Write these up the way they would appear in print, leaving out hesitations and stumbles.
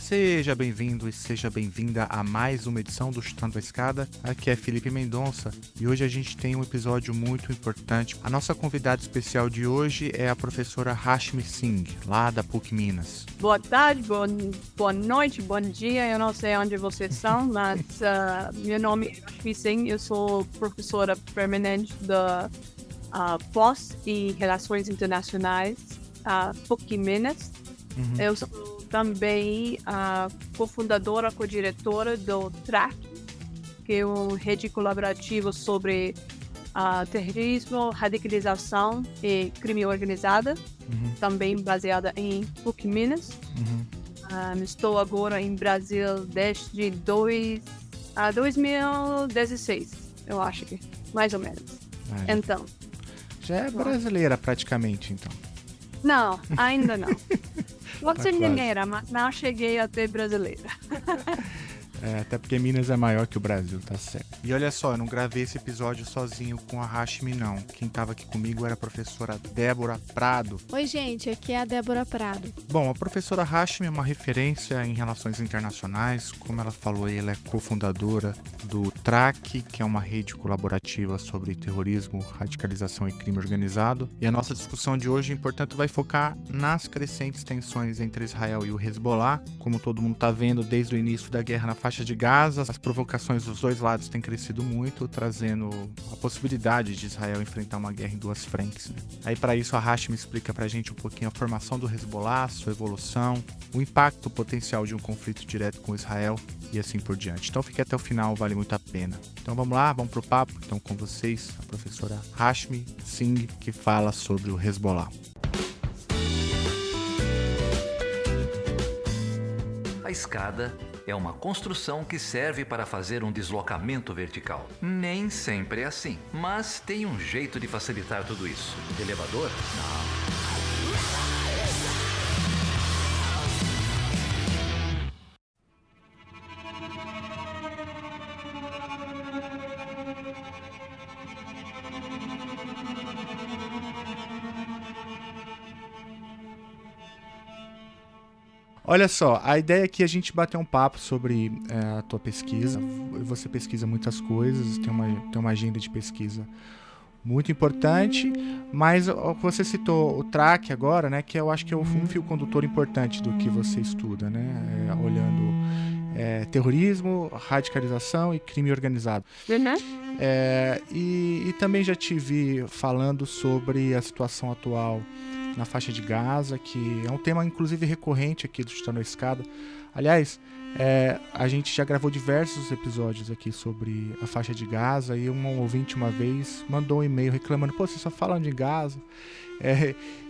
Seja bem-vindo e seja bem-vinda a mais uma edição do Chutando a Escada. Aqui é Felipe Mendonça e hoje a gente tem um episódio muito importante. A nossa convidada especial de hoje é a professora Hashmi Singh, lá da PUC Minas. Boa tarde, boa noite, bom dia. Eu não sei onde vocês são, mas meu nome é Hashmi Singh. Eu sou professora permanente da Pós e Relações Internacionais PUC Minas. Eu sou também a cofundadora, co-diretora do TRAC, que é uma rede colaborativa sobre terrorismo, radicalização e crime organizado, também baseada em PUC Minas. Estou agora em Brasil desde 2016, eu acho que, mais ou menos. Então. Já é brasileira praticamente, então. Não, ainda não. Vou ser quase. mineira, mas não cheguei a ter brasileira. Até porque Minas é maior que o Brasil, tá certo. E olha só, eu não gravei esse episódio sozinho com a Hashmi, não. Quem tava aqui comigo era a professora Débora Prado. Oi, gente, aqui é a Débora Prado. Bom, a professora Hashmi é uma referência em relações internacionais. Como ela falou, ela é cofundadora do TRAC, que é uma rede colaborativa sobre terrorismo, radicalização e crime organizado. E a nossa discussão de hoje, portanto, vai focar nas crescentes tensões entre Israel e o Hezbollah. Como todo mundo tá vendo, desde o início da guerra na faixa de Gaza, as provocações dos dois lados têm crescido muito, trazendo a possibilidade de Israel enfrentar uma guerra em duas frentes, né? Aí para isso a Hashmi explica pra gente um pouquinho a formação do Hezbollah, sua evolução, o impacto potencial de um conflito direto com Israel e assim por diante. Então fique até o final, vale muito a pena. Então vamos lá, vamos pro papo. Então com vocês, a professora Hashmi Singh, que fala sobre o Hezbollah. A escada é uma construção que serve para fazer um deslocamento vertical. Nem sempre é assim, mas tem um jeito de facilitar tudo isso. Elevador? Não. Olha só, a ideia aqui é a gente bater um papo sobre a tua pesquisa. Você pesquisa muitas coisas, tem uma agenda de pesquisa muito importante, mas você citou o TRAC agora, né, que eu acho que é um fio condutor importante do que você estuda, né, olhando terrorismo, radicalização e crime organizado. E também já te vi falando sobre a situação atual na faixa de Gaza, que é um tema inclusive recorrente aqui do Chutando a Escada. Aliás, a gente já gravou diversos episódios aqui sobre a faixa de Gaza e um ouvinte uma vez mandou um e-mail reclamando: pô, vocês só falam de Gaza.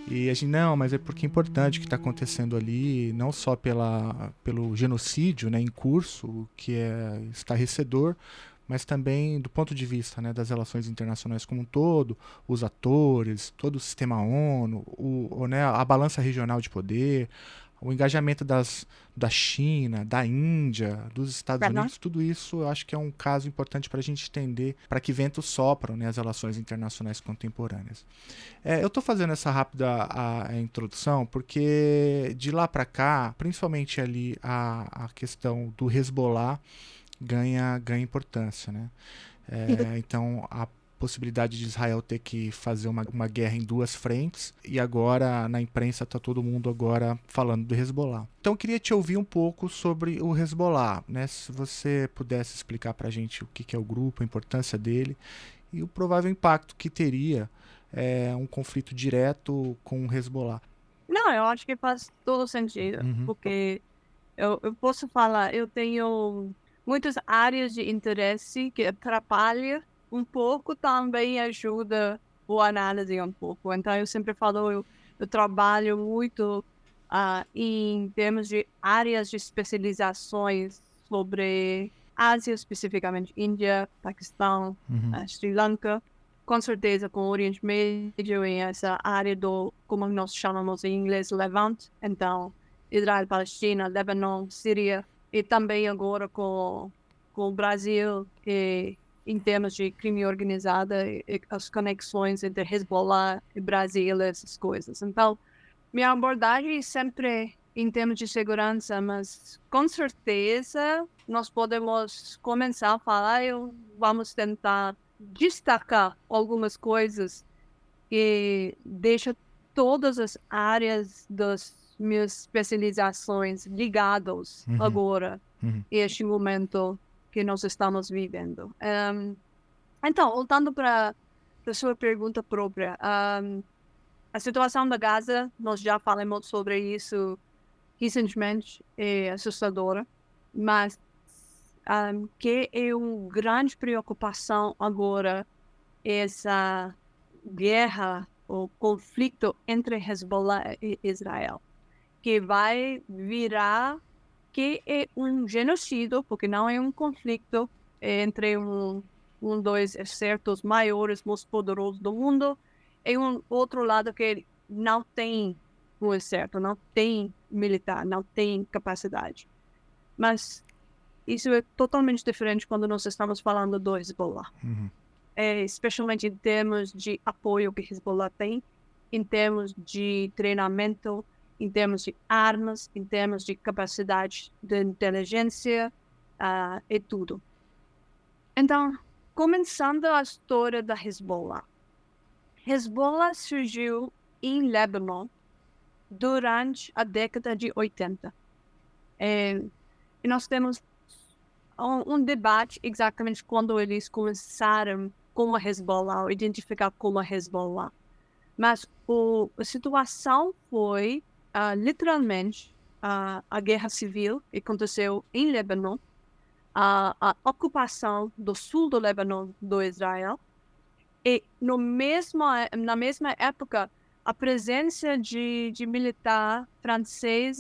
E a gente, não, mas é porque é importante o que está acontecendo ali, não só pelo genocídio, né, em curso, que é estarrecedor, mas também do ponto de vista, né, das relações internacionais como um todo, os atores, todo o sistema ONU, né, a balança regional de poder, o engajamento da China, da Índia, dos Estados Unidos, tudo isso eu acho que é um caso importante para a gente entender para que ventos sopram, né, as relações internacionais contemporâneas. Eu estou fazendo essa rápida introdução porque de lá para cá, principalmente ali a questão do Hezbollah ganha importância, né? Então a possibilidade de Israel ter que fazer uma guerra em duas frentes, e agora na imprensa está todo mundo agora falando do Hezbollah. Então eu queria te ouvir um pouco sobre o Hezbollah, né? Se você pudesse explicar para a gente o que é o grupo, a importância dele e o provável impacto que teria um conflito direto com o Hezbollah. Não, eu acho que faz todo sentido, porque eu posso falar, eu tenho muitas áreas de interesse que atrapalham um pouco, também ajuda a análise um pouco. Então, eu sempre falo, eu trabalho muito em termos de áreas de especializações sobre Ásia, especificamente Índia, Paquistão, Sri Lanka, com certeza com o Oriente Médio e essa área do, como nós chamamos em inglês, Levante. Então, Israel, Palestina, Líbano, Síria, e também agora com o Brasil, em termos de crime organizado, e as conexões entre Hezbollah e Brasil, essas coisas. Então, minha abordagem sempre em termos de segurança, mas com certeza nós podemos começar a falar e vamos tentar destacar algumas coisas que deixam todas as áreas das minhas especializações ligadas agora, este momento que nós estamos vivendo. Então, voltando para a sua pergunta própria, a situação da Gaza, nós já falamos sobre isso recentemente, é assustadora, mas que é uma grande preocupação agora essa guerra ou conflito entre Hezbollah e Israel, que vai virar que é um genocídio, porque não é um conflito entre dois exércitos maiores, mais poderosos do mundo, e um outro lado que não tem um exército, não tem militar, não tem capacidade. Mas isso é totalmente diferente quando nós estamos falando do Hezbollah. Especialmente em termos de apoio que Hezbollah tem, em termos de treinamento, em termos de armas, em termos de capacidade de inteligência e tudo. Então, começando a história da Hezbollah. Hezbollah surgiu em Líbano durante a década de 80. E nós temos um debate exatamente quando eles começaram como a Hezbollah, identificar como a Hezbollah. Mas a situação foi, literalmente, a guerra civil que aconteceu em Líbano, a ocupação do sul do Líbano do Israel, e na mesma época, a presença de militar francês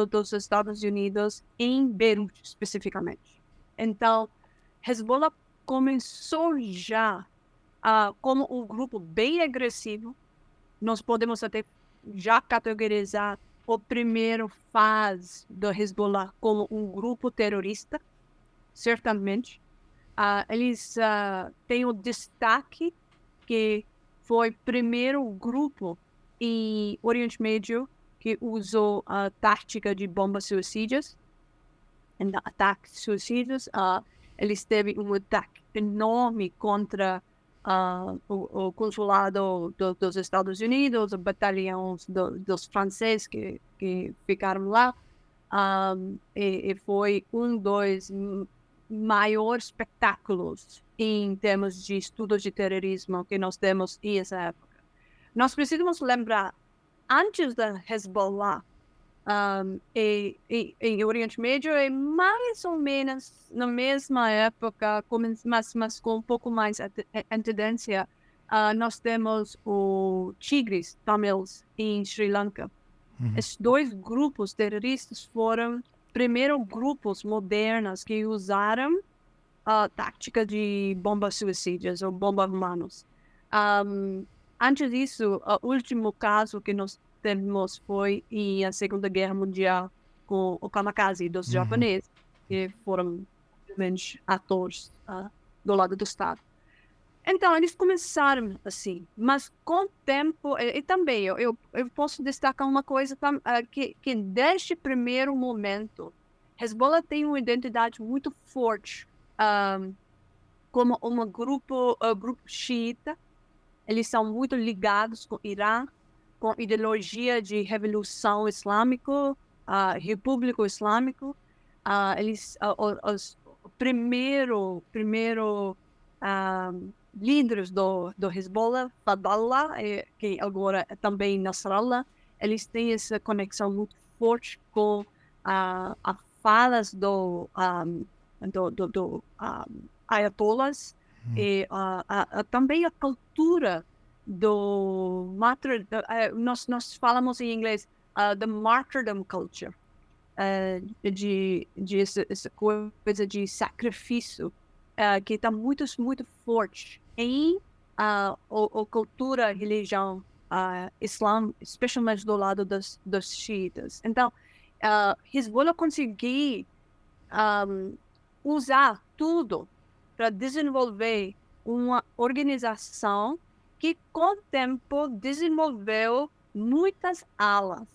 dos Estados Unidos em Beirute, especificamente. Então, Hezbollah começou já como um grupo bem agressivo. Nós podemos até já categorizar a primeira fase do Hezbollah como um grupo terrorista, certamente. Eles têm o destaque que foi o primeiro grupo em Oriente Médio que usou a tática de bombas suicidas. Ataques suicidas. Eles teve um ataque enorme contra o consulado dos Estados Unidos, os batalhões dos franceses que ficaram lá. E foi um dos maiores espetáculos em termos de estudos de terrorismo que nós temos nessa época. Nós precisamos lembrar, antes da Hezbollah, em Oriente Médio, é mais ou menos na mesma época, mas com um pouco mais antecedência, nós temos o Tigres Tamils em Sri Lanka. Esses dois grupos terroristas foram primeiro grupos modernos que usaram a tática de bombas suicidas ou bombas humanas. Antes disso, o último caso que nós temos foi em a Segunda Guerra Mundial com o kamikaze dos japoneses, que foram realmente atores do lado do Estado. Então, eles começaram assim, mas com o tempo, e também eu posso destacar uma coisa que desde o primeiro momento, Hezbollah tem uma identidade muito forte como um grupo xiita. Eles são muito ligados com o Irã, com a ideologia de revolução islâmica, repúblico islâmico. Eles, os primeiro líderes do Hezbollah, Fadlallah, que agora é também Nasrallah, eles têm essa conexão muito forte com as falas do ayatollahs e também a cultura do nós falamos em inglês the martyrdom culture, de essa coisa de sacrifício que está muito forte em a cultura, religião islã, especialmente do lado dos xiitas. Então, Hezbollah conseguiu usar tudo para desenvolver uma organização que, com o tempo, desenvolveu muitas alas.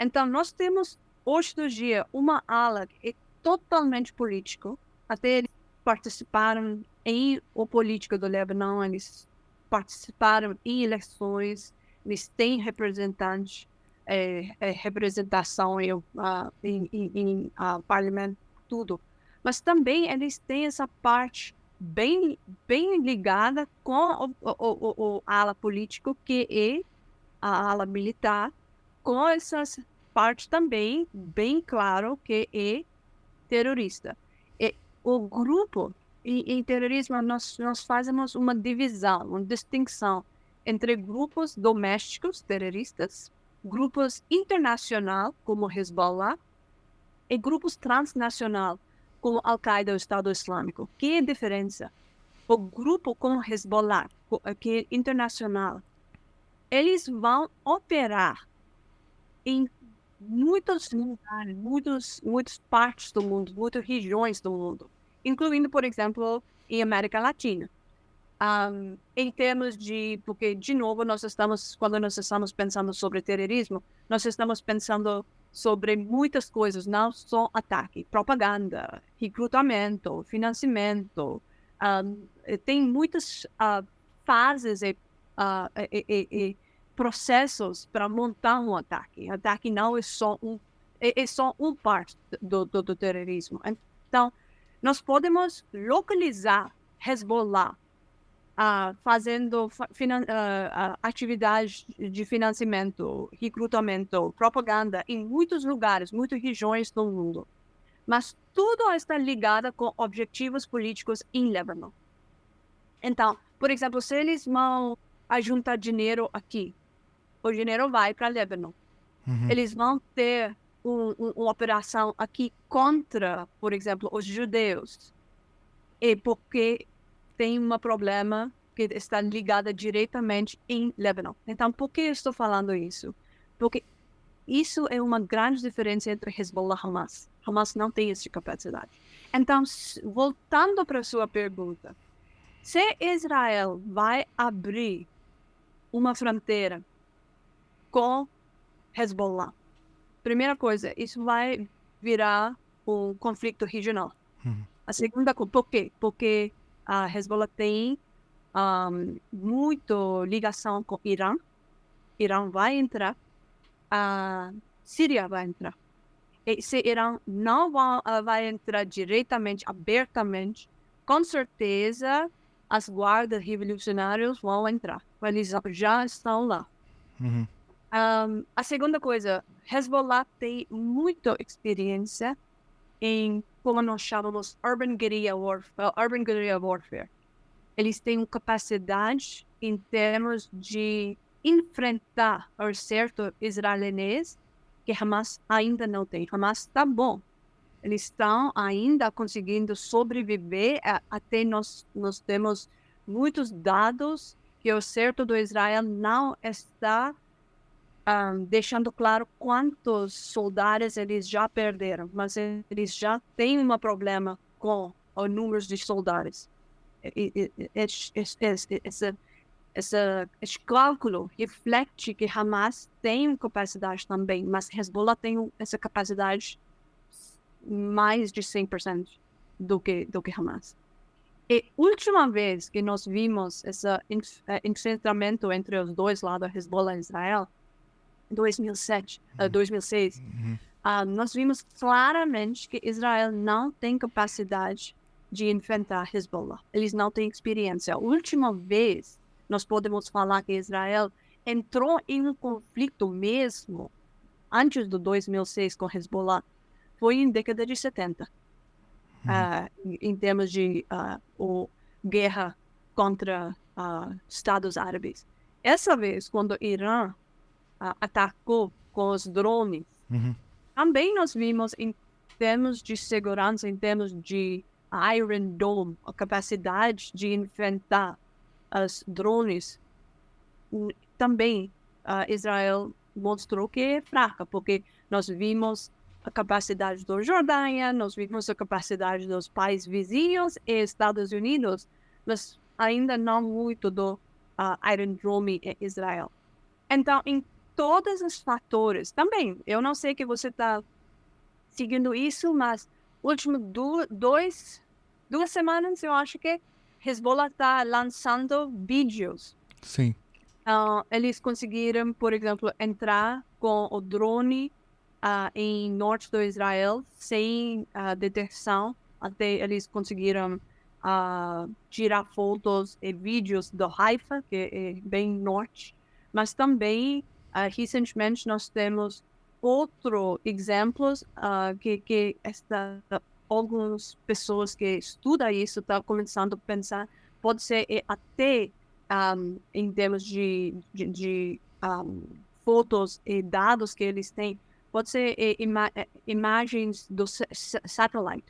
Então, nós temos, hoje do dia, uma ala que é totalmente político. Até eles participaram em a política do Líbano, eles participaram em eleições, eles têm representação em parlamento, tudo. Mas também eles têm essa parte bem ligada com a ala política, que é a ala militar, com essas partes também bem claro que é terrorista. E o grupo, em terrorismo, nós fazemos uma divisão, uma distinção entre grupos domésticos terroristas, grupos internacionais, como Hezbollah, e grupos transnacionais, como Al-Qaeda e o Estado Islâmico. Que é a diferença? O grupo como Hezbollah, que é internacional, eles vão operar em muitos lugares, muitas partes do mundo, muitas regiões do mundo, incluindo, por exemplo, em América Latina. Em termos de, porque, de novo, quando nós estamos pensando sobre terrorismo, nós estamos pensando sobre muitas coisas, não só ataque, propaganda, recrutamento, financiamento. Tem muitas fases e processos para montar um ataque. O ataque não é só uma parte do terrorismo. Então, nós podemos localizar Hezbollah fazendo atividades de financiamento, recrutamento, propaganda em muitos lugares, muitas regiões do mundo. Mas tudo está ligado com objetivos políticos em Líbano. Então, por exemplo, se eles vão juntar dinheiro aqui, o dinheiro vai para Líbano. Uhum. Eles vão ter uma operação aqui contra, por exemplo, os judeus. E porque tem um problema que está ligado diretamente em Líbano. Então, por que eu estou falando isso? Porque isso é uma grande diferença entre Hezbollah e Hamas. Hamas não tem essa capacidade. Então, voltando para a sua pergunta, se Israel vai abrir uma fronteira com Hezbollah, primeira coisa, isso vai virar um conflito regional. A segunda coisa, por quê? Porque a Hezbollah tem muito ligação com Irã. Irã vai entrar, a Síria vai entrar. E se Irã não vai entrar diretamente, abertamente, com certeza as guardas revolucionárias vão entrar. Eles já estão lá. Uhum. A segunda coisa, Hezbollah tem muita experiência em, como nós chamamos, urban guerrilla warfare. Eles têm capacidade em termos de enfrentar o exército israelenês que Hamas ainda não tem. Hamas está bom. Eles estão ainda conseguindo sobreviver. Até nós temos muitos dados que o exército do Israel não está deixando claro quantos soldados eles já perderam, mas eles já têm um problema com o número de soldados. Esse cálculo reflete que Hamas tem capacidade também, mas Hezbollah tem essa capacidade mais de 100% do que Hamas. E última vez que nós vimos esse enfrentamento entre os dois lados, Hezbollah e Israel, 2006, nós vimos claramente que Israel não tem capacidade de enfrentar Hezbollah. Eles não têm experiência. A última vez nós podemos falar que Israel entrou em um conflito mesmo antes do 2006 com Hezbollah foi em década de 70. Em termos de guerra contra Estados Árabes. Essa vez, quando o Irã atacou com os drones, também nós vimos em termos de segurança, em termos de Iron Dome, a capacidade de enfrentar os drones, também Israel mostrou que é fraca, porque nós vimos a capacidade da Jordânia, nós vimos a capacidade dos países vizinhos e Estados Unidos, mas ainda não muito do Iron Dome em Israel. Então, em todos os fatores. Também, eu não sei que você está seguindo isso, mas último duas semanas, eu acho que Hezbollah está lançando vídeos. Sim. Eles conseguiram, por exemplo, entrar com o drone em norte do Israel sem deteção. Até eles conseguiram tirar fotos e vídeos do Haifa, que é bem norte. Mas também, recentemente, nós temos outros exemplos que algumas pessoas que estudam isso estão começando a pensar, pode ser até em termos de fotos e dados que eles têm, pode ser imagens do satellite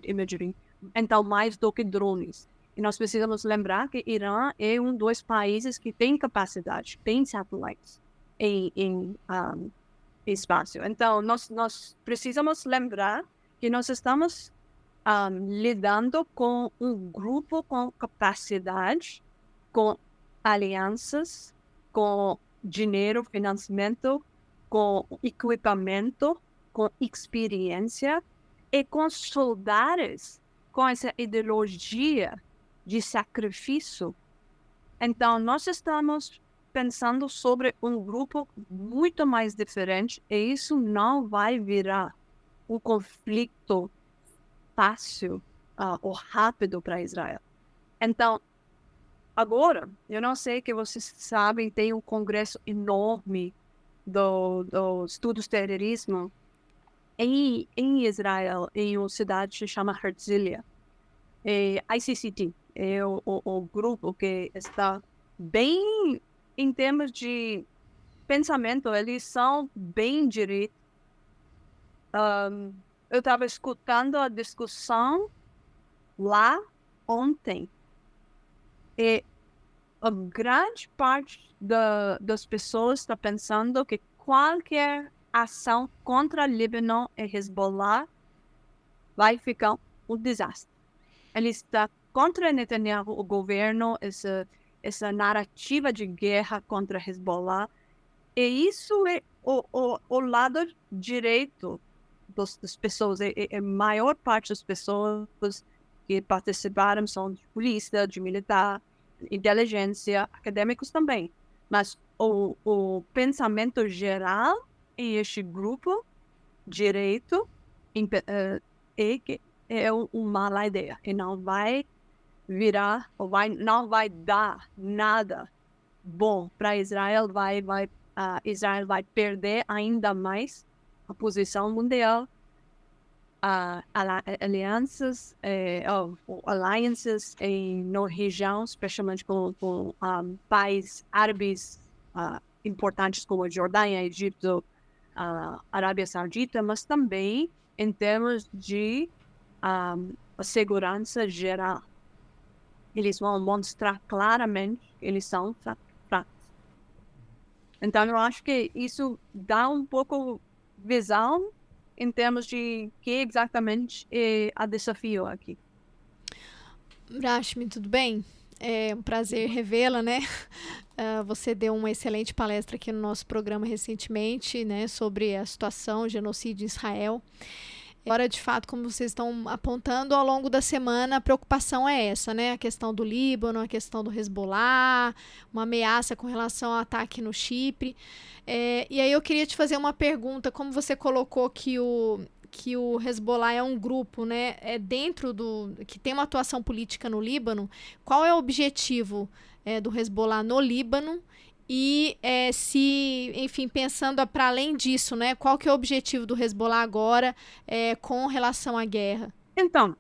imagery, então mais do que drones. E nós precisamos lembrar que Irã é um dos países que tem capacidade, tem satélites em espaço. Então, nós precisamos lembrar que nós estamos lidando com um grupo com capacidade, com alianças, com dinheiro, financiamento, com equipamento, com experiência e com soldados com essa ideologia de sacrifício. Então, nós estamos pensando sobre um grupo muito mais diferente e isso não vai virar um conflito fácil ou rápido para Israel. Então, agora, eu não sei que vocês sabem, tem um congresso enorme do estudos de terrorismo em Israel, em uma cidade que se chama Herzliya. ICCT é o grupo que está bem, em termos de pensamento, eles são bem direitos. Eu estava escutando a discussão lá ontem. E a grande parte das pessoas está pensando que qualquer ação contra o Líbano e Hezbollah vai ficar um desastre. Ele está contra Netanyahu, o governo, essa narrativa de guerra contra Hezbollah. E isso é o lado direito das pessoas. A maior parte das pessoas que participaram são de polícia, de militar, inteligência, acadêmicos também. Mas o pensamento geral em este grupo direito é que é uma má ideia e não vai virar ou não vai dar nada bom para Israel. Israel vai perder ainda mais a posição mundial. Alianças na região, especialmente com países árabes importantes como a Jordânia, Egito, Arábia Saudita, mas também em termos de a segurança geral. Eles vão mostrar claramente que eles são fracos. Então, eu acho que isso dá um pouco visão em termos de que exatamente é o desafio aqui. Rashmi, tudo bem? É um prazer revê-la, né? Você deu uma excelente palestra aqui no nosso programa recentemente, né, sobre a situação, o genocídio em Israel. Agora, de fato, como vocês estão apontando, ao longo da semana, a preocupação é essa, né? A questão do Líbano, a questão do Hezbollah, uma ameaça com relação ao ataque no Chipre. E aí eu queria te fazer uma pergunta, como você colocou que o Hezbollah é um grupo, né, dentro que tem uma atuação política no Líbano, qual é o objetivo do Hezbollah no Líbano? E enfim, pensando para além disso, né, qual que é o objetivo do Hezbollah agora com relação à guerra? Então,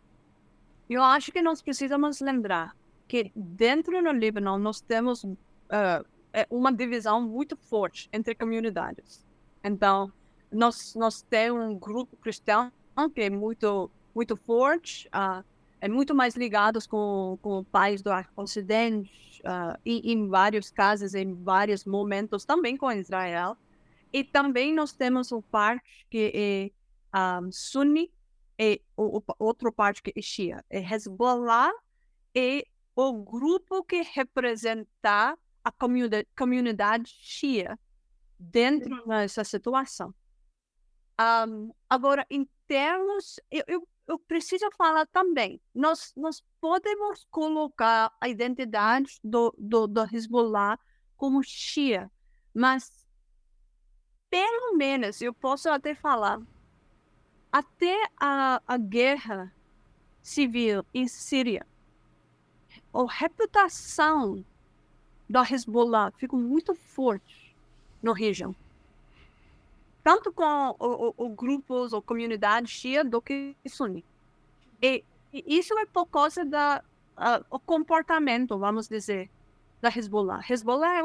eu acho que nós precisamos lembrar que dentro do Líbano nós temos uma divisão muito forte entre comunidades. Então, nós temos um grupo cristão que é muito, muito forte, é muito mais ligados com o país do Ocidente, e em vários casos, em vários momentos, também com Israel. E também nós temos uma parte que é Sunni e outra parte que é Shia. Hezbollah é o grupo que representa a comunidade Shia. dentro dessa situação. Agora, em termos, eu preciso falar também, nós podemos colocar a identidade do Hezbollah como Shia, mas pelo menos eu posso até falar, até a guerra civil em Síria, a reputação da Hezbollah ficou muito forte na região. Tanto com os grupos ou comunidade Shia do que Sunni. E isso é por causa do comportamento, vamos dizer, da Hezbollah. Hezbollah é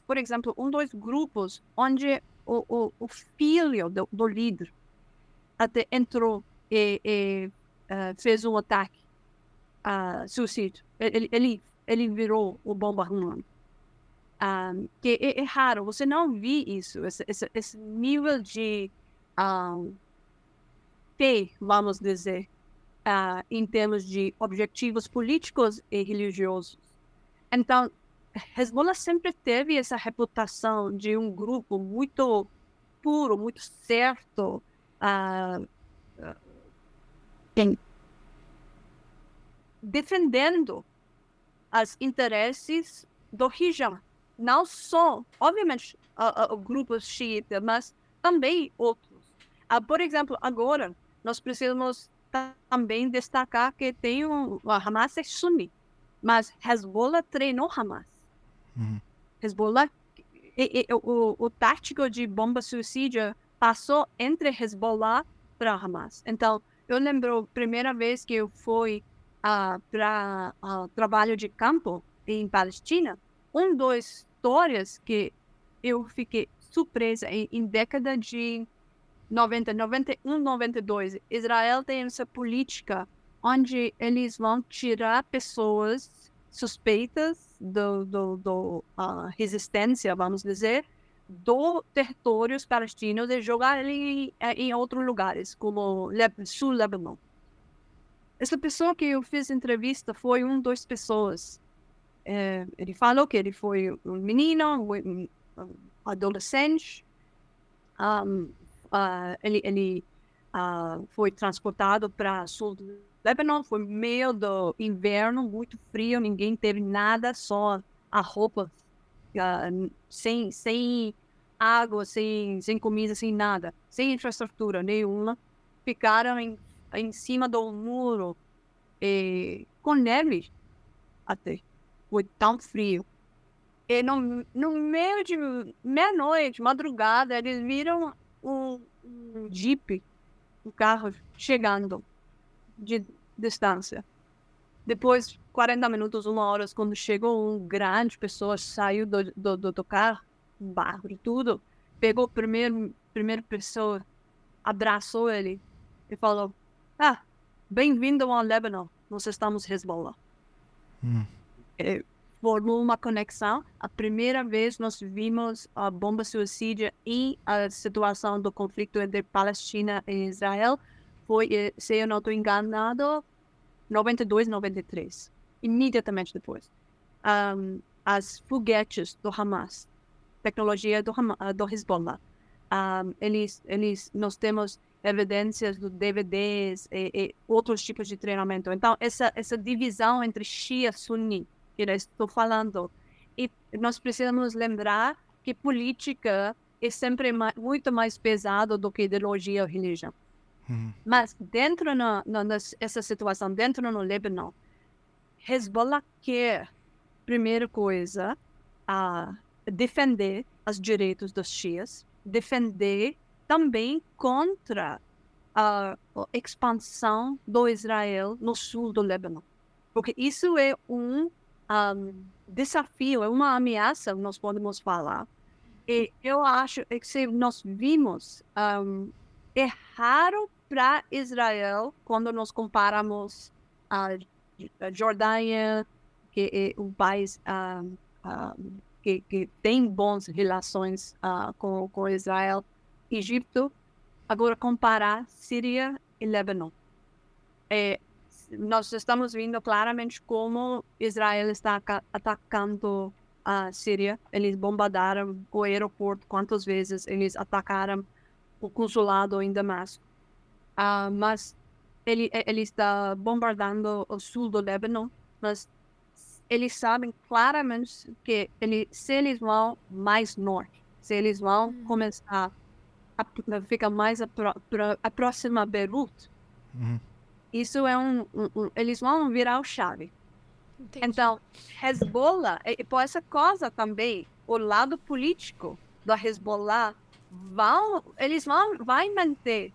por exemplo, dos grupos onde o filho do líder até entrou e fez um ataque suicídio. Ele virou o bomba humana. Que é raro, você não vê isso, esse nível de fé, vamos dizer, em termos de objetivos políticos e religiosos. Então, Hezbollah sempre teve essa reputação de um grupo muito puro, muito certo, defendendo os interesses da região. Não só, obviamente, o grupo xiita, mas também outros. Por exemplo, agora, nós precisamos também destacar que a Hamas é Sunni, mas Hezbollah treinou Hamas. Hezbollah, o tático de bomba suicida passou entre Hezbollah para Hamas. Então, eu lembro a primeira vez que eu fui para trabalho de campo em Palestina, das histórias que eu fiquei surpresa em década de 90, 91, 92. Israel tem essa política onde eles vão tirar pessoas suspeitas do resistência, vamos dizer, do territórios palestinos e jogar ele em outros lugares, como sul Líbano. Essa pessoa que eu fiz entrevista foi das pessoas. Ele falou que ele foi um menino, um adolescente. Ele foi transportado para sul do Líbano. Foi meio do inverno, muito frio, ninguém teve nada, só a roupa, sem água, sem comida, sem nada, sem infraestrutura nenhuma. Ficaram em cima do muro, com neve até. Foi tão frio. E no meio de meia-noite, madrugada, eles viram um Jeep, um carro chegando de distância. Depois, 40 minutos, 1 hora, quando chegou grande pessoa, saiu do carro, barro e tudo, pegou a primeira pessoa, abraçou ele e falou: bem-vindo ao Líbano, nós estamos Hezbollah. Formou uma conexão. A primeira vez nós vimos a bomba suicida e a situação do conflito entre Palestina e Israel foi, se eu não estou enganado, 92, 93. Imediatamente depois. As foguetes do Hamas, tecnologia do Hezbollah. Nós temos evidências do DVDs e outros tipos de treinamento. Então, essa divisão entre Shia e Sunni, que eu estou falando, e nós precisamos lembrar que política é sempre muito mais pesado do que ideologia ou religião. Mas dentro dessa situação, dentro do Líbano, Hezbollah quer, primeira coisa, defender os direitos dos xias, defender também contra a expansão do Israel no sul do Líbano. Porque isso é um desafio, é uma ameaça, nós podemos falar. E eu acho que se nós vimos, é raro para Israel, quando nós comparamos a Jordânia, que é um país que tem boas relações com Israel, Egito, agora comparar Síria e Líbano. Nós estamos vendo claramente como Israel está atacando a Síria. Eles bombardearam o aeroporto quantas vezes, eles atacaram o consulado em Damasco. Mas ele está bombardeando o sul do Líbano, mas eles sabem claramente que se eles vão mais norte, se eles vão começar a ficar mais próxima a Beirute, isso é eles vão virar o chave. Entendi. Então, Hezbollah, e por essa coisa também, o lado político da Hezbollah, eles vão manter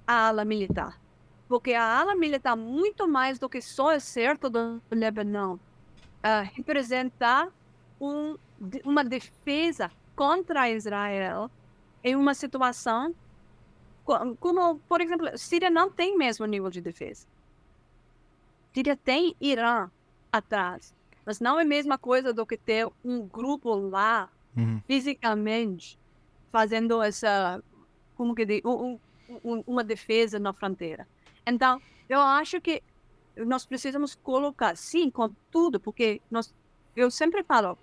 a ala militar. Porque a ala militar, muito mais do que só o exército do Líbano, representa uma defesa contra Israel em uma situação como, por exemplo, a Síria não tem mesmo nível de defesa. A Síria tem Irã atrás, mas não é a mesma coisa do que ter um grupo lá, fisicamente, fazendo essa, como que diz, uma defesa na fronteira. Então, eu acho que nós precisamos colocar, sim, com tudo, porque eu sempre falo,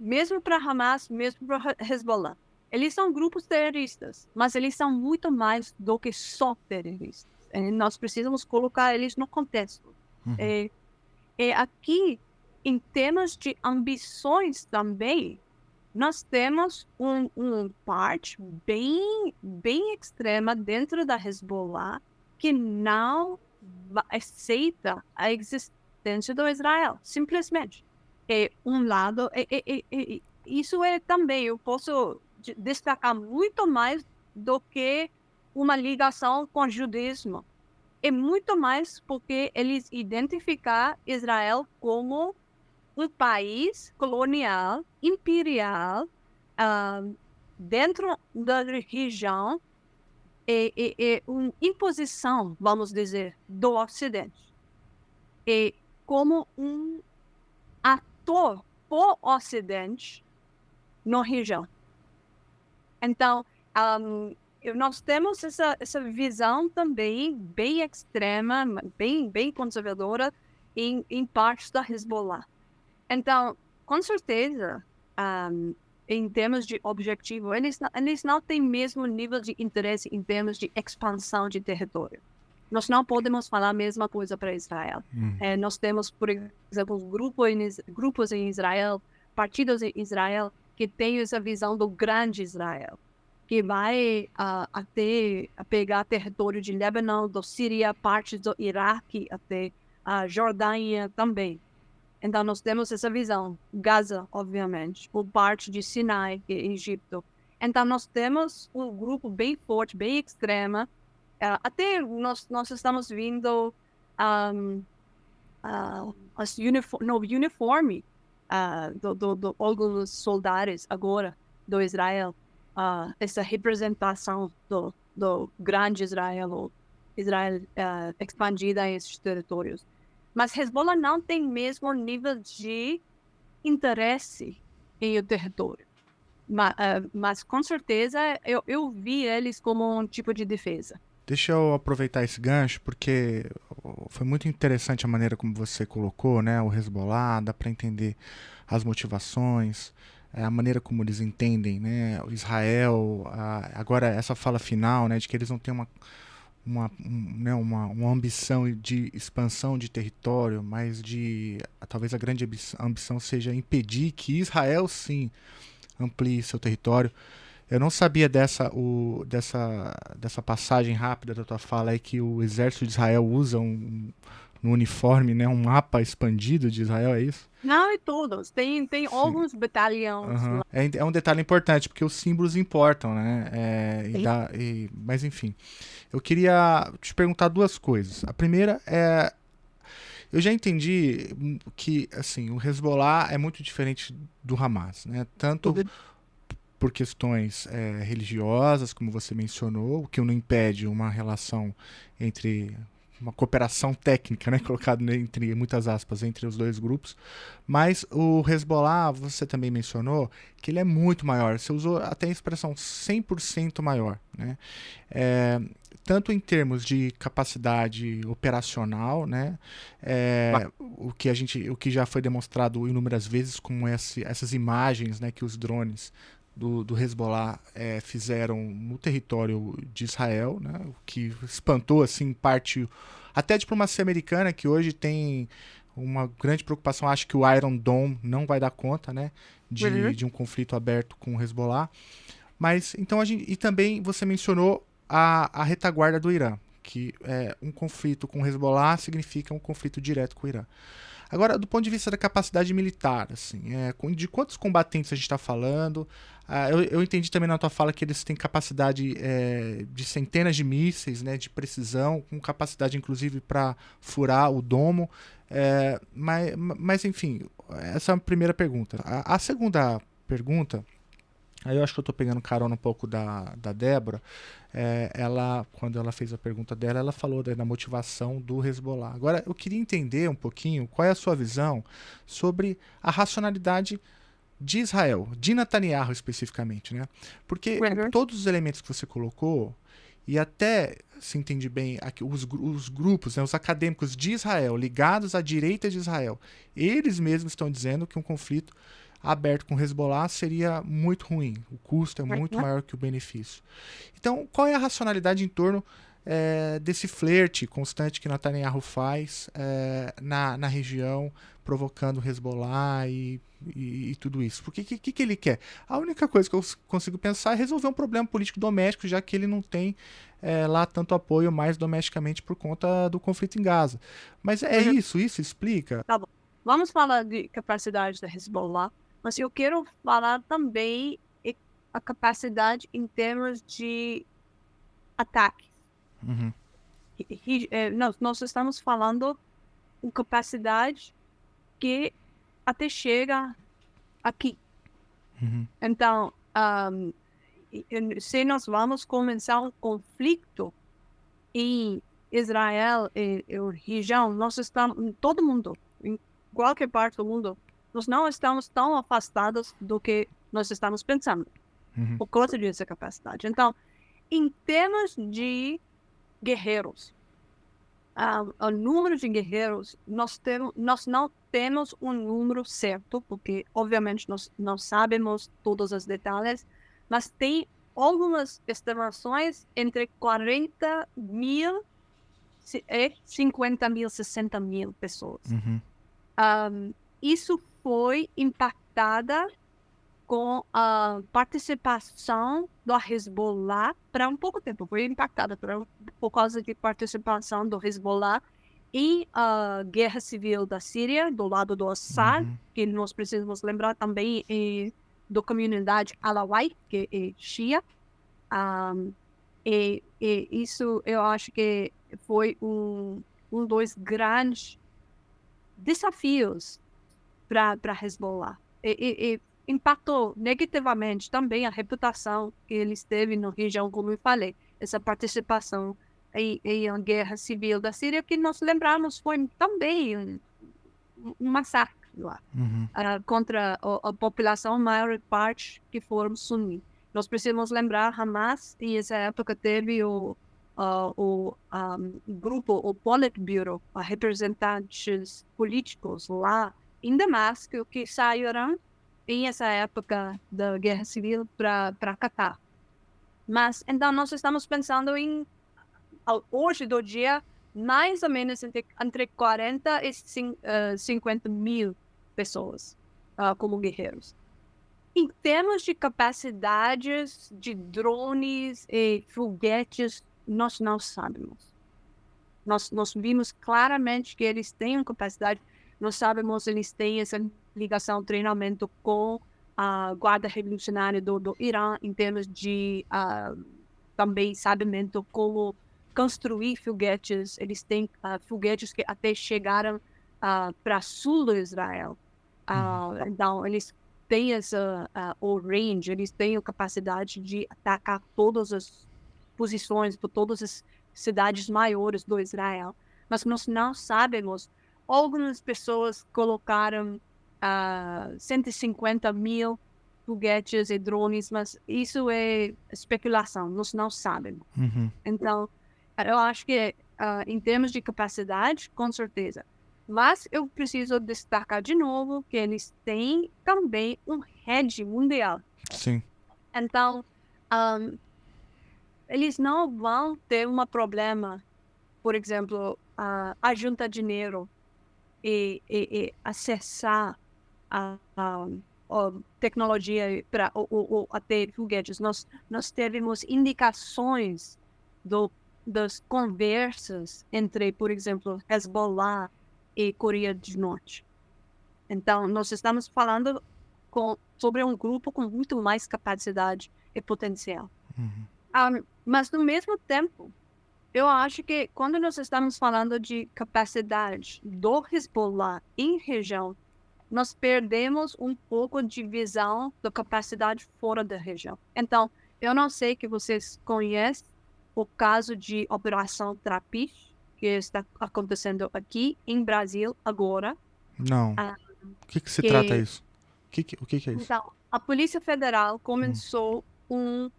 mesmo para Hamas, mesmo para Hezbollah, eles são grupos terroristas, mas eles são muito mais do que só terroristas. E nós precisamos colocar eles no contexto. E aqui, em termos de ambições também, nós temos uma parte bem extrema dentro da Hezbollah que não aceita a existência do Israel, simplesmente. E lado, isso é também, eu posso destacar muito mais do que uma ligação com o judaísmo. É muito mais porque eles identificam Israel como um país colonial, imperial, dentro da região, e uma imposição, vamos dizer, do Ocidente. E como um ator pro Ocidente na região. Então, nós temos essa visão também bem extrema, bem conservadora em partes da Hezbollah. Então, com certeza, em termos de objetivo, eles não têm o mesmo nível de interesse em termos de expansão de território. Nós não podemos falar a mesma coisa para Israel. Nós temos, por exemplo, grupos em Israel, partidos em Israel, que têm essa visão do grande Israel, que vai até pegar território de Líbano, da Síria, partes do Iraque, até a Jordânia também. Então, nós temos essa visão. Gaza, obviamente, por parte de Sinai, que é Egito. Então, nós temos um grupo bem forte, bem extrema. Até nós estamos vendo no uniforme de alguns soldados agora do Israel, essa representação do grande Israel, ou Israel expandida em esses territórios. Mas Hezbollah não tem mesmo nível de interesse em o território. Mas com certeza, eu vi eles como um tipo de defesa. Deixa eu aproveitar esse gancho, porque foi muito interessante a maneira como você colocou, né, o Hezbollah, dá para entender as motivações, a maneira como eles entendem, né, o Israel, agora essa fala final, né, de que eles não têm uma ambição de expansão de território, mas talvez a grande ambição seja impedir que Israel, sim, amplie seu território. Eu não sabia dessa passagem rápida da tua fala aí, que o exército de Israel usa no uniforme, né, um mapa expandido de Israel, é isso? Não, é todos. Tem alguns batalhões. É um detalhe importante, porque os símbolos importam, né? Mas enfim, eu queria te perguntar duas coisas. A primeira é, eu já entendi que assim, o Hezbollah é muito diferente do Hamas, né? Tanto por questões religiosas, como você mencionou, o que não impede uma relação entre uma cooperação técnica, né, colocado entre muitas aspas, entre os dois grupos, mas o Hezbollah, você também mencionou que ele é muito maior, você usou até a expressão 100% maior, né? tanto em termos de capacidade operacional, né, o que já foi demonstrado inúmeras vezes com essas imagens, né, que os drones do Hezbollah fizeram no território de Israel, né, o que espantou assim parte até a diplomacia americana, que hoje tem uma grande preocupação, acho que o Iron Dome não vai dar conta, né, de um conflito aberto com o Hezbollah. Mas então e também você mencionou a retaguarda do Irã, que um conflito com o Hezbollah significa um conflito direto com o Irã. Agora, do ponto de vista da capacidade militar, assim, de quantos combatentes a gente está falando? Eu entendi também na tua fala que eles têm capacidade de centenas de mísseis, né, de precisão, com capacidade inclusive para furar o domo. Mas, enfim, essa é a primeira pergunta. A segunda pergunta, aí eu acho que eu estou pegando carona um pouco da Débora. Quando ela fez a pergunta dela, ela falou da motivação do Hezbollah. Agora, eu queria entender um pouquinho qual é a sua visão sobre a racionalidade de Israel, de Netanyahu especificamente, né? Porque todos os elementos que você colocou, e até, se entende bem, aqui, os grupos, né, os acadêmicos de Israel, ligados à direita de Israel, eles mesmos estão dizendo que um conflito aberto com o Hezbollah seria muito ruim. O custo é muito maior que o benefício. Então, qual é a racionalidade em torno desse flerte constante que Netanyahu faz na região, provocando o Hezbollah e tudo isso? Porque o que ele quer? A única coisa que eu consigo pensar é resolver um problema político doméstico, já que ele não tem lá tanto apoio mais domesticamente por conta do conflito em Gaza. Mas isso explica? Tá bom. Vamos falar de capacidade da Hezbollah, mas eu quero falar também a capacidade em termos de ataques. Uhum. Nós estamos falando em capacidade que até chega aqui. Uhum. Então, se nós vamos começar um conflito em Israel e região, nós estamos, todo mundo, em qualquer parte do mundo, nós não estamos tão afastados do que nós estamos pensando, por causa dessa capacidade. Então, em termos de guerreiros, o número de guerreiros, nós não temos um número certo, porque, obviamente, nós não sabemos todos os detalhes, mas tem algumas estimações entre 40 mil e 50 mil, 60 mil pessoas. Isso foi impactada com a participação do Hezbollah para um pouco tempo. Foi impactada por causa de participação do Hezbollah e a guerra civil da Síria, do lado do Assad, que nós precisamos lembrar também da comunidade Alawite, que é Shia. E isso eu acho que foi um dos grandes desafios para Hezbollah. E impactou negativamente também a reputação que eles teve na região, como eu falei, essa participação em a guerra civil da Síria, que nós lembramos foi também um massacre lá, contra a população, a maior parte que foram sunis. Nós precisamos lembrar, Hamas, e nessa época teve o grupo, o Politburo, representantes políticos lá em Damasco, que saíram em essa época da guerra civil para Catar. Mas, então, nós estamos pensando em, hoje do dia, mais ou menos entre 40 e 50 mil pessoas como guerreiros. Em termos de capacidades de drones e foguetes, nós não sabemos. Nós vimos claramente que eles têm capacidade, nós sabemos que eles têm essa ligação, treinamento com a Guarda Revolucionária do Irã, em termos de também sabimento como construir foguetes. Eles têm foguetes que até chegaram para sul do Israel. Então, eles têm o range, eles têm a capacidade de atacar todas as posições, por todas as cidades maiores do Israel. Mas nós não sabemos. Algumas pessoas colocaram 150 mil foguetes e drones, mas isso é especulação, nós não sabemos. Então, Eu acho que em termos de capacidade, com certeza. Mas eu preciso destacar de novo que eles têm também um rede mundial. Sim. Então, eles não vão ter um problema, por exemplo, a juntar dinheiro e acessar a tecnologia para até foguetes. Nós tivemos indicações das conversas entre, por exemplo, Hezbollah e Coreia do Norte. Então, nós estamos falando sobre um grupo com muito mais capacidade e potencial. Mas, no mesmo tempo, eu acho que quando nós estamos falando de capacidade do Hezbollah em região, nós perdemos um pouco de visão da capacidade fora da região. Então, eu não sei que vocês conhecem o caso de Operação Trapiche, que está acontecendo aqui em Brasil agora. Não. O que se trata isso? O que é isso? Então, a Polícia Federal começou uma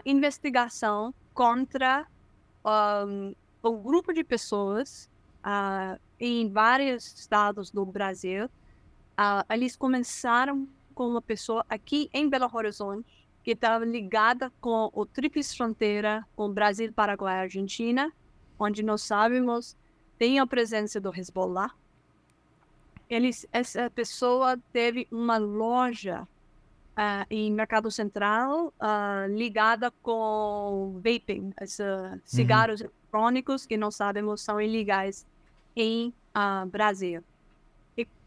investigação contra um grupo de pessoas em vários estados do Brasil. Eles começaram com uma pessoa aqui em Belo Horizonte que estava ligada com o Tríplice Fronteira, com o Brasil, Paraguai e Argentina, onde nós sabemos tem a presença do Hezbollah. Essa pessoa teve uma loja em Mercado Central ligada com vaping, cigarros eletrônicos que nós sabemos são ilegais em Brasil.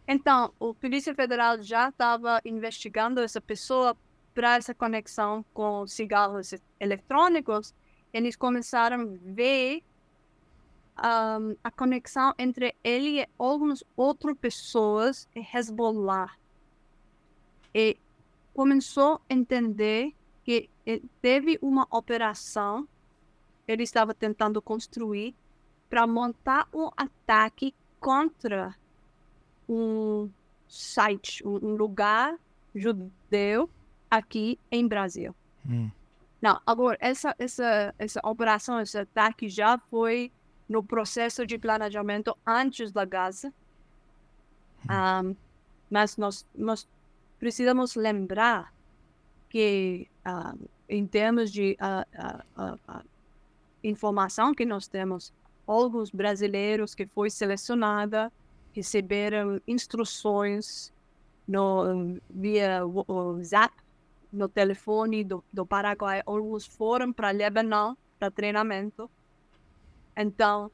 Então, a Polícia Federal já estava investigando essa pessoa para essa conexão com cigarros eletrônicos. Eles começaram a ver a conexão entre ele e algumas outras pessoas e Hezbollah. E começou a entender que teve uma operação que ele estava tentando construir para montar um ataque contra um site, um lugar judeu aqui em Brasil. Não, agora, essa operação, esse ataque já foi no processo de planejamento antes da Gaza. Mas nós precisamos lembrar que, em termos de informação que nós temos, alguns brasileiros que foram selecionados receberam instruções via WhatsApp, no telefone do Paraguai. Alguns foram para Líbano para treinamento. Então,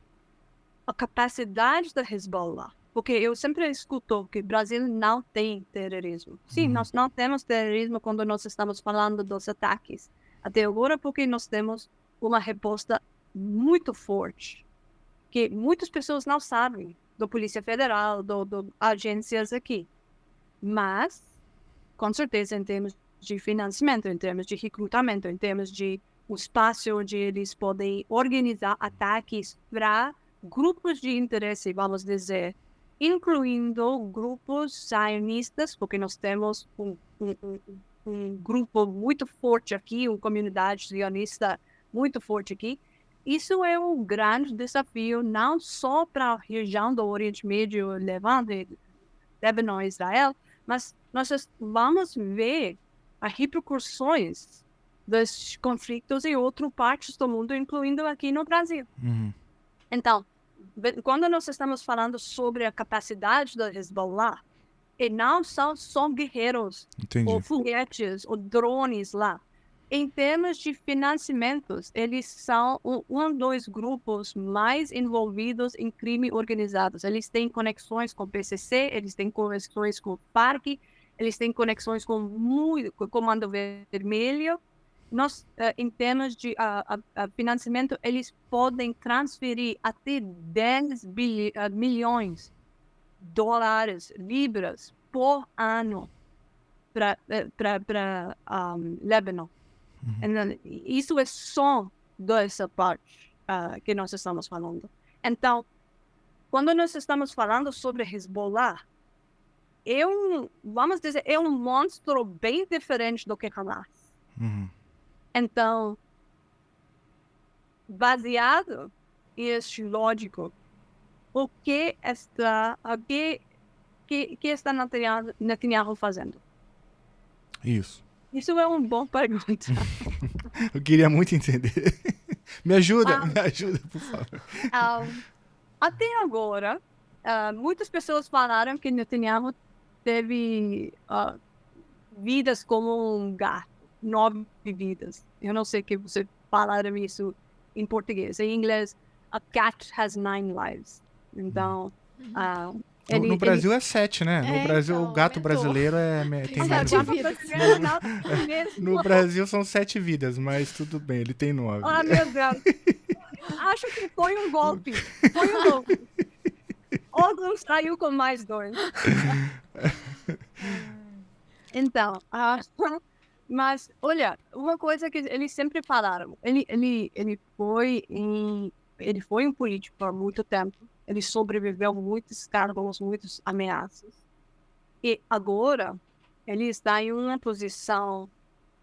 a capacidade da Hezbollah, porque eu sempre escuto que o Brasil não tem terrorismo. Sim, nós não temos terrorismo quando nós estamos falando dos ataques. Até agora, porque nós temos uma resposta muito forte, que muitas pessoas não sabem, da Polícia Federal, do agências aqui. Mas, com certeza, em termos de financiamento, em termos de recrutamento, em termos de um espaço onde eles podem organizar ataques para grupos de interesse, vamos dizer, incluindo grupos sionistas, porque nós temos um grupo muito forte aqui, uma comunidade sionista muito forte aqui. Isso é um grande desafio, não só para a região do Oriente Médio, Levante, Líbano e Israel, mas nós vamos ver as repercussões dos conflitos em outras partes do mundo, incluindo aqui no Brasil. Então, quando nós estamos falando sobre a capacidade da Hezbollah, e não são só guerreiros, ou foguetes, ou drones lá. Em termos de financiamentos, eles são dos grupos mais envolvidos em crime organizado. Eles têm conexões com o PCC, eles têm conexões com o FARC, eles têm conexões com o Comando Vermelho. Em termos de financiamento, eles podem transferir até 10 milhões de dólares, libras, por ano para Líbano. Isso é só dessa parte que nós estamos falando. Então, quando nós estamos falando sobre Hezbollah, vamos dizer, é um monstro bem diferente do que Hamas. Então, baseado em este lógico, o que está Netanyahu fazendo? Isso. Isso é uma boa pergunta. Eu queria muito entender. Me ajuda, por favor. Até agora, muitas pessoas falaram que Netanyahu teve vidas como um gato, 9 vidas. Eu não sei que você falaram isso em português. Em inglês, a cat has 9 lives. Então, no Brasil é 7, né? No Brasil, então, o gato aumentou. brasileiro tem mais 7 vidas. vidas. No Brasil são 7 vidas, mas tudo bem, ele tem 9. Ah, meu Deus. Acho que foi um golpe. Alguém saiu com mais 2. Então, mas, olha, uma coisa que eles sempre falaram, ele foi um político por muito tempo, ele sobreviveu a muitos escândalos, muitas ameaças, e agora ele está em uma posição,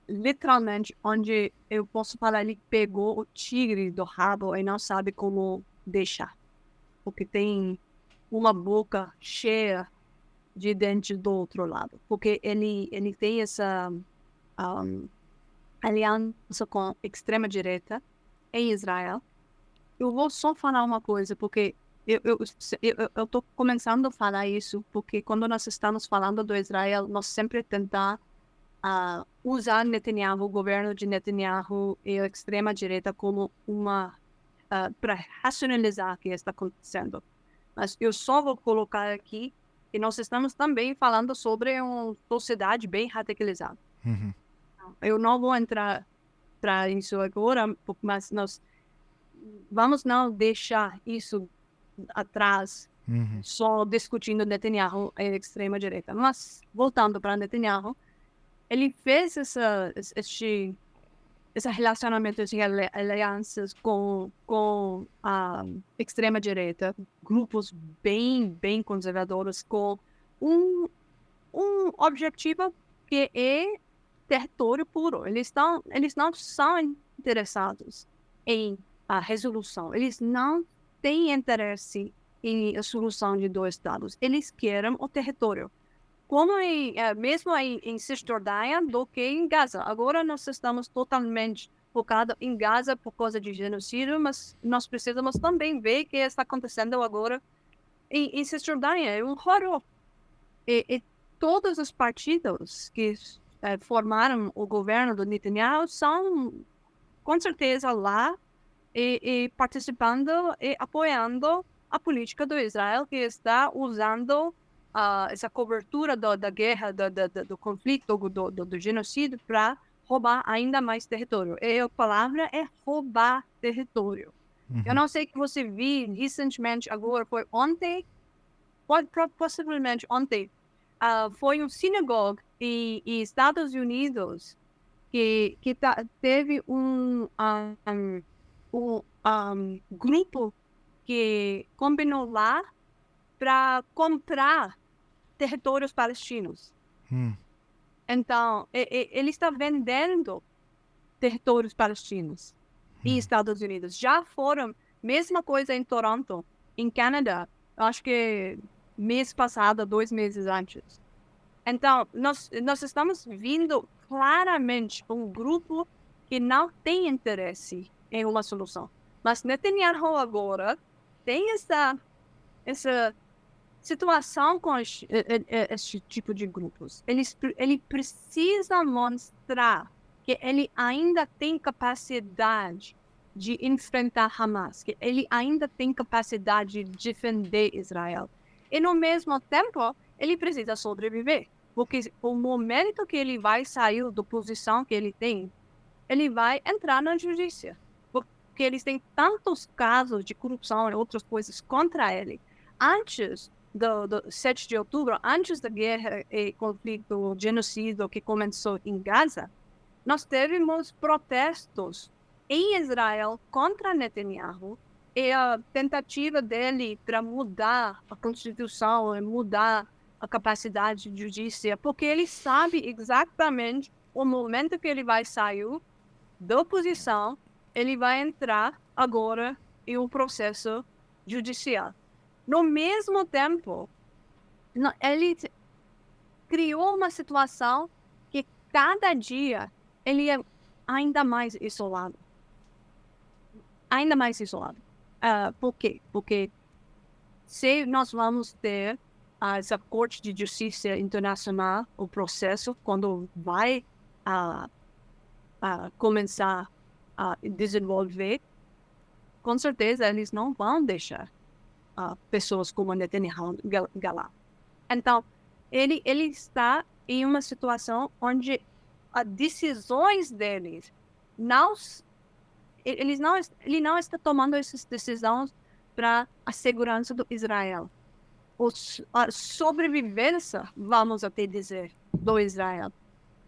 literalmente, onde eu posso falar, ele pegou o tigre do rabo e não sabe como deixar, porque tem uma boca cheia de dentes do outro lado, porque ele tem essa aliança com a extrema-direita em Israel. Eu vou só falar uma coisa, porque eu estou começando a falar isso, porque quando nós estamos falando do Israel, nós sempre tentamos usar Netanyahu, o governo de Netanyahu e a extrema-direita como para racionalizar o que está acontecendo. Mas eu só vou colocar aqui que nós estamos também falando sobre uma sociedade bem radicalizada. Uhum. Eu não vou entrar para isso agora, mas nós vamos não deixar isso atrás, só discutindo Netanyahu e a extrema-direita. Mas, voltando para Netanyahu, ele fez esse relacionamento, essas alianças com a extrema-direita, grupos bem conservadores, com um objetivo que é território puro. Eles não são interessados em a resolução. Eles não têm interesse em a solução de 2 estados. Eles querem o território. Como mesmo em Cisjordânia do que em Gaza. Agora nós estamos totalmente focados em Gaza por causa de genocídio, mas nós precisamos também ver o que está acontecendo agora em Cisjordânia. É um horror. E todos os partidos que formaram o governo do Netanyahu são, com certeza, lá e participando e apoiando a política do Israel, que está usando essa cobertura da guerra, do conflito, do genocídio, para roubar ainda mais território. E a palavra é roubar território. Eu não sei que você viu recentemente, agora foi ontem, possivelmente ontem, foi um sinagoga em Estados Unidos que teve um grupo que combinou lá para comprar territórios palestinos. Então, ele está vendendo territórios palestinos em Estados Unidos. Já foram, mesma coisa em Toronto, em Canadá, acho que mês passado, 2 meses antes. Então, nós estamos vendo claramente um grupo que não tem interesse em uma solução. Mas Netanyahu agora tem essa situação com esse tipo de grupos. Ele precisa mostrar que ele ainda tem capacidade de enfrentar Hamas, que ele ainda tem capacidade de defender Israel. E, no mesmo tempo, ele precisa sobreviver. Porque o momento que ele vai sair da posição que ele tem, ele vai entrar na justiça. Porque eles têm tantos casos de corrupção e outras coisas contra ele. Antes do 7 de outubro, antes da guerra e conflito, genocídio que começou em Gaza, nós tivemos protestos em Israel contra Netanyahu e a tentativa dele para mudar a Constituição e mudar a capacidade de justiça, porque ele sabe exatamente o momento que ele vai sair da oposição ele vai entrar agora em um processo judicial. No mesmo tempo, ele criou uma situação que cada dia ele é ainda mais isolado. Ainda mais isolado. Por quê? Porque se nós vamos ter essa Corte de Justiça Internacional, o processo, quando vai começar a desenvolver, com certeza eles não vão deixar pessoas como Netanyahu galar. Então, ele está em uma situação onde as decisões deles ele não está tomando essas decisões para a segurança do Israel. A sobrevivência, vamos até dizer, do Israel,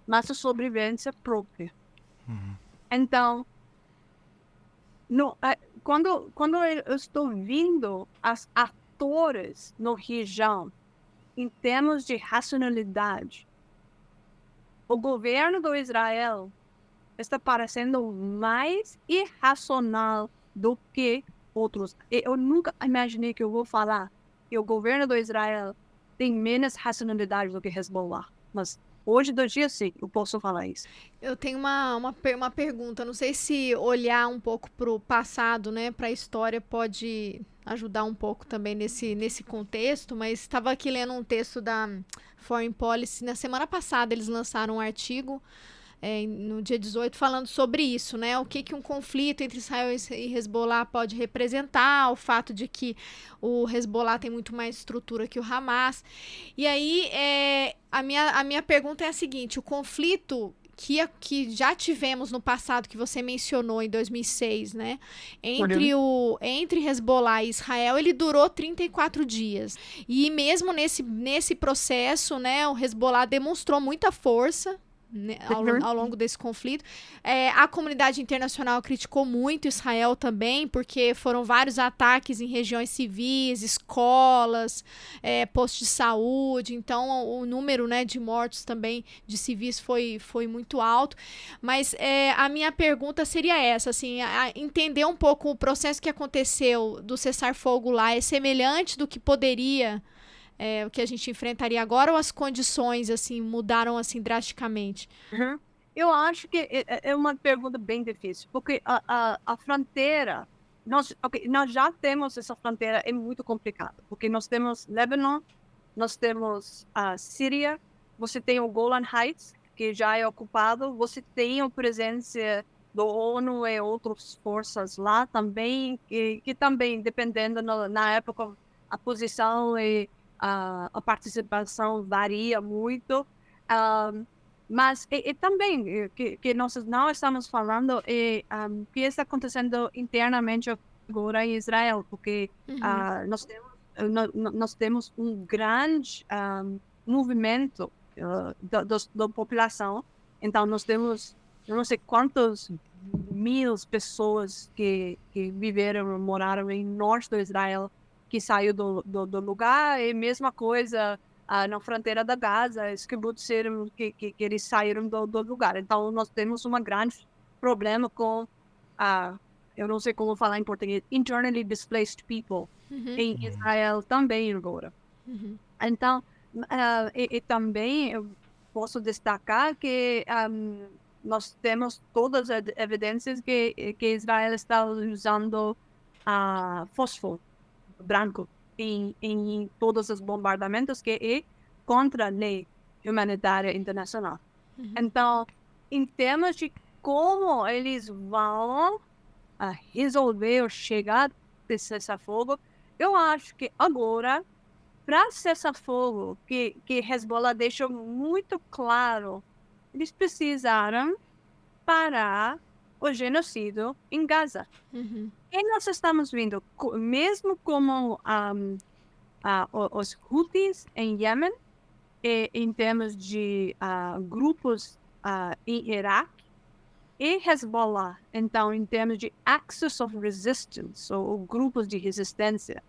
mas a sobrevivência própria. Então, quando eu estou vendo as atores na região, em termos de racionalidade, o governo do Israel está parecendo mais irracional do que outros. Eu nunca imaginei que eu vou falar que o governo do Israel tem menos racionalidade do que Hezbollah. Mas hoje do dia, sim, eu posso falar isso. Eu tenho uma pergunta. Não sei se olhar um pouco para o passado, né, para a história, pode ajudar um pouco também nesse contexto, mas estava aqui lendo um texto da Foreign Policy. Na semana passada, eles lançaram um artigo no dia 18, falando sobre isso, né? O que um conflito entre Israel e Hezbollah pode representar, o fato de que o Hezbollah tem muito mais estrutura que o Hamas. E aí, a minha pergunta é a seguinte: o conflito que já tivemos no passado, que você mencionou em 2006, né? Entre Hezbollah e Israel, ele durou 34 dias. E mesmo nesse processo, né, o Hezbollah demonstrou muita força, né, ao longo desse conflito. A comunidade internacional criticou muito Israel também, porque foram vários ataques em regiões civis, escolas, postos de saúde. Então o número, né, de mortos também de civis foi muito alto. Mas a minha pergunta seria essa, assim, entender um pouco o processo que aconteceu do cessar-fogo lá é semelhante do que poderia o que a gente enfrentaria agora, ou as condições assim mudaram assim drasticamente? Eu acho que é uma pergunta bem difícil, porque a fronteira, nós já temos essa fronteira, é muito complicada, porque nós temos Líbano, nós temos a Síria, você tem o Golan Heights, que já é ocupado, você tem a presença do ONU e outras forças lá também, que também, dependendo na época, a posição e a participação varia muito, mas também que nós não estamos falando que está acontecendo internamente agora em Israel, porque nós temos um grande movimento da população. Então nós temos, eu não sei quantos mil pessoas que moraram em norte do Israel, que saiu do lugar, e mesma coisa na fronteira da Gaza, os kibbutz que eles saíram do lugar. Então, nós temos um grande problema com, eu não sei como falar em português, internally displaced people em Israel também agora. Então, e também eu posso destacar que nós temos todas as evidências que Israel está usando fósforo branco em todos os bombardamentos, que é contra a lei humanitária internacional. Então, em termos de como eles vão resolver ou chegar a cessar-fogo, eu acho que agora, para cessar-fogo, que Hezbollah deixou muito claro, eles precisaram parar o genocídio em Gaza. E nós estamos vendo, mesmo como os Houthis em Iêmen, em termos de grupos em Iraque, e Hezbollah, então, em termos de Axis of Resistance, ou grupos de resistência,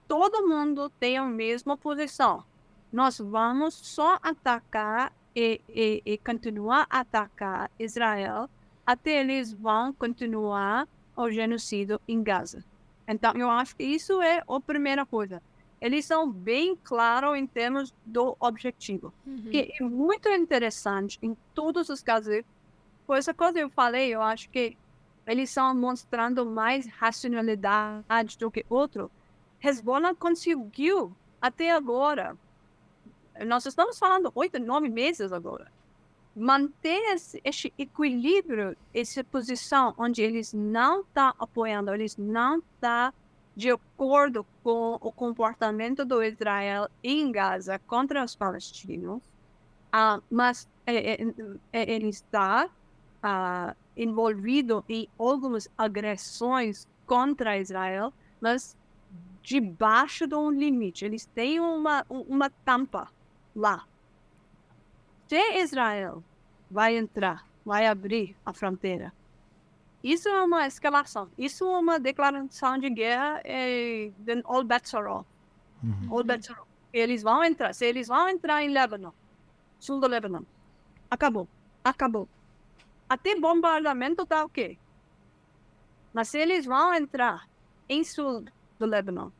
todo mundo tem a mesma posição. Nós vamos só atacar e continuar a atacar Israel até eles vão continuar o genocídio em Gaza. Então, eu acho que isso é a primeira coisa. Eles são bem claros em termos do objetivo. Que é muito interessante em todos os casos. Por essa coisa eu falei, eu acho que eles estão mostrando mais racionalidade do que outro. Hezbollah conseguiu, até agora, nós estamos falando 8, 9 meses agora, manter esse equilíbrio, essa posição onde eles não estão apoiando, eles não estão de acordo com o comportamento do Israel em Gaza contra os palestinos, mas ele está envolvido em algumas agressões contra Israel, mas debaixo de um limite. Eles têm uma tampa lá. Se Israel vai entrar, vai abrir a fronteira, isso é uma escalação. Isso é uma declaração de guerra de all bets are off. All bets are off. Eles vão entrar. Se eles vão entrar em Líbano, sul do Líbano, acabou. Até bombardamento tá ok. Mas se eles vão entrar em sul do Líbano,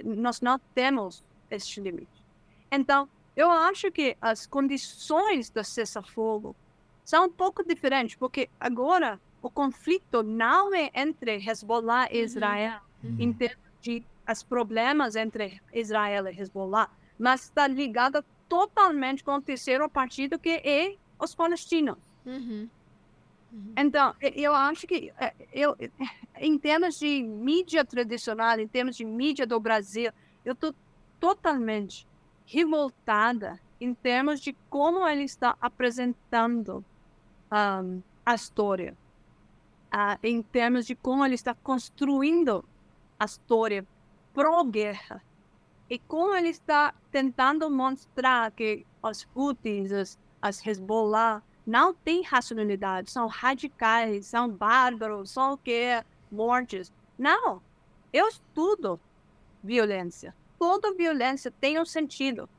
nós não temos esse limite. Então, eu acho que as condições do cessar-fogo são um pouco diferentes, porque agora o conflito não é entre Hezbollah e Israel, em termos de os problemas entre Israel e Hezbollah, mas está ligado totalmente com o terceiro partido, que é os palestinos. Então, eu acho que, em termos de mídia tradicional, em termos de mídia do Brasil, eu estou totalmente revoltada em termos de como ele está apresentando a história, em termos de como ele está construindo a história pró-guerra, e como ele está tentando mostrar que os Houthis, as Hezbollah, não têm racionalidade, são radicais, são bárbaros, são mortes. Não, eu estudo violência. Toda violência tem um sentido.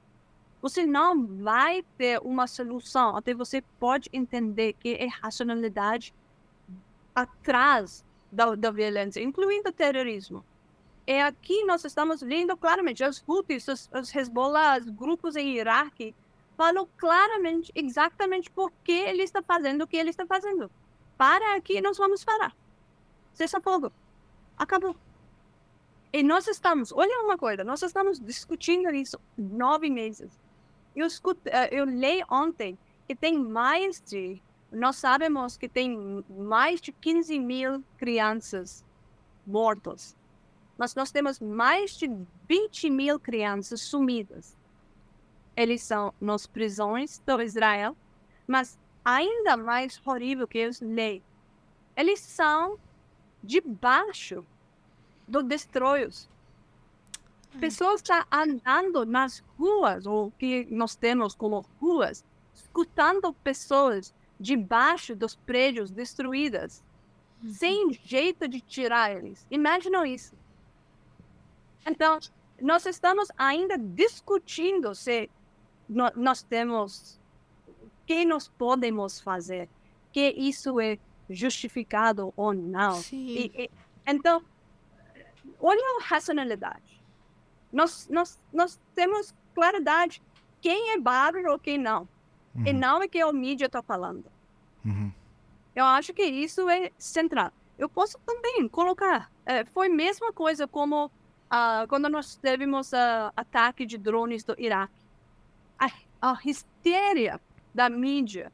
Você não vai ter uma solução até você pode entender que é racionalidade atrás da violência, incluindo o terrorismo. E aqui nós estamos vendo claramente os Houthis, os Hezbollah, os grupos em Iraque, falam claramente, exatamente por que ele está fazendo o que ele está fazendo. Para aqui, nós vamos parar. Cessa-fogo. Acabou. E nós estamos, olha uma coisa, nós estamos discutindo isso 9 meses. Eu li ontem que nós sabemos que tem mais de 15 mil crianças mortas. Mas nós temos mais de 20 mil crianças sumidas. Eles são nas prisões do Israel, mas ainda mais horrível que os leis. Eles são debaixo dos destroios. Pessoas estão andando nas ruas, ou que nós temos como ruas, escutando pessoas debaixo dos prédios destruídos, sem jeito de tirar eles. Imaginam isso. Então, nós estamos ainda discutindo se nós temos o que nós podemos fazer, que isso é justificado ou não. Então, olha a racionalidade. Nós temos claridade quem é bárbaro ou quem não. E não é que a mídia está falando. Eu acho que isso é central. Eu posso também colocar, foi a mesma coisa como quando nós tivemos ataque de drones do Iraque. A histeria da mídia.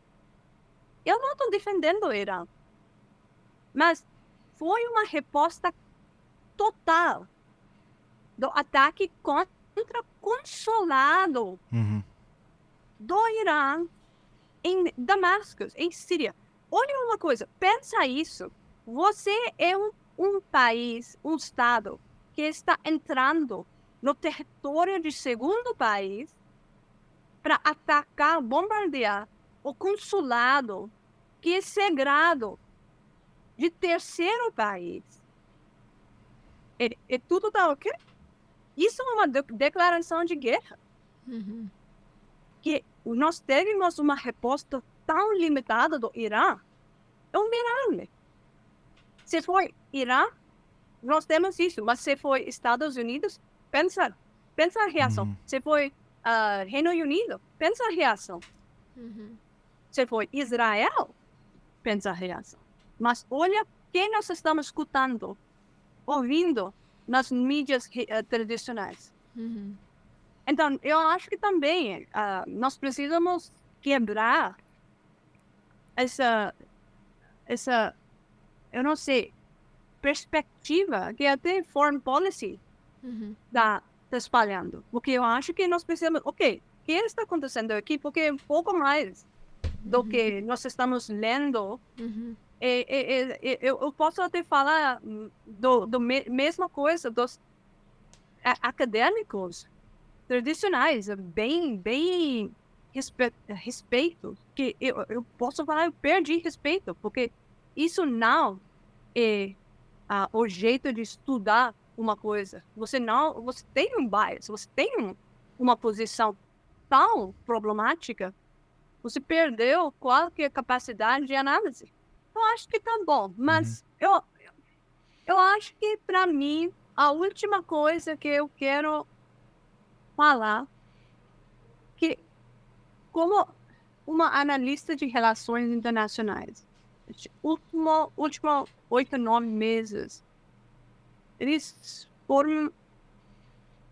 Eu não estou defendendo o Irã, mas foi uma resposta total do ataque contra consulado do Irã em Damasco, em Síria. Olha uma coisa, pensa isso. Você é um país, um estado que está entrando no território de segundo país para atacar, bombardear o consulado que é sagrado de terceiro país. E tudo está ok? Isso é uma declaração de guerra. Que nós tivemos uma resposta tão limitada do Irã é um milagre. Se for Irã, nós temos isso, mas se for Estados Unidos, pensa a reação. Se for Reino Unido, pensa a reação. Se for Israel, pensa a reação. Mas olha quem nós estamos escutando, ouvindo nas mídias tradicionais. Então, eu acho que também nós precisamos quebrar essa, eu não sei, perspectiva que até foreign policy está espalhando. Porque eu acho que nós precisamos, o que está acontecendo aqui? Porque é um pouco mais do que nós estamos lendo. Eu posso até falar mesma coisa dos acadêmicos tradicionais, bem respeito, que eu posso falar, eu perdi respeito, porque isso não é o jeito de estudar uma coisa. Você tem um bias, você tem uma posição tão problemática, você perdeu qualquer capacidade de análise. Eu acho que tá bom, mas eu acho que, para mim, a última coisa que eu quero falar, que como uma analista de relações internacionais, último 8, 9 meses, eles foram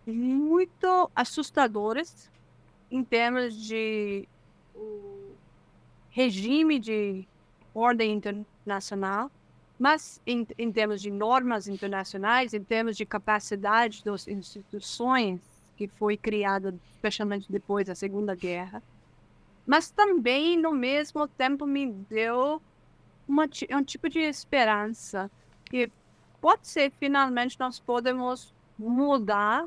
muito assustadores em termos de regime de ordem internacional, mas em termos de normas internacionais, em termos de capacidade das instituições que foi criada, especialmente depois da Segunda Guerra. Mas também, no mesmo tempo, me deu um tipo de esperança que pode ser, finalmente, nós podemos mudar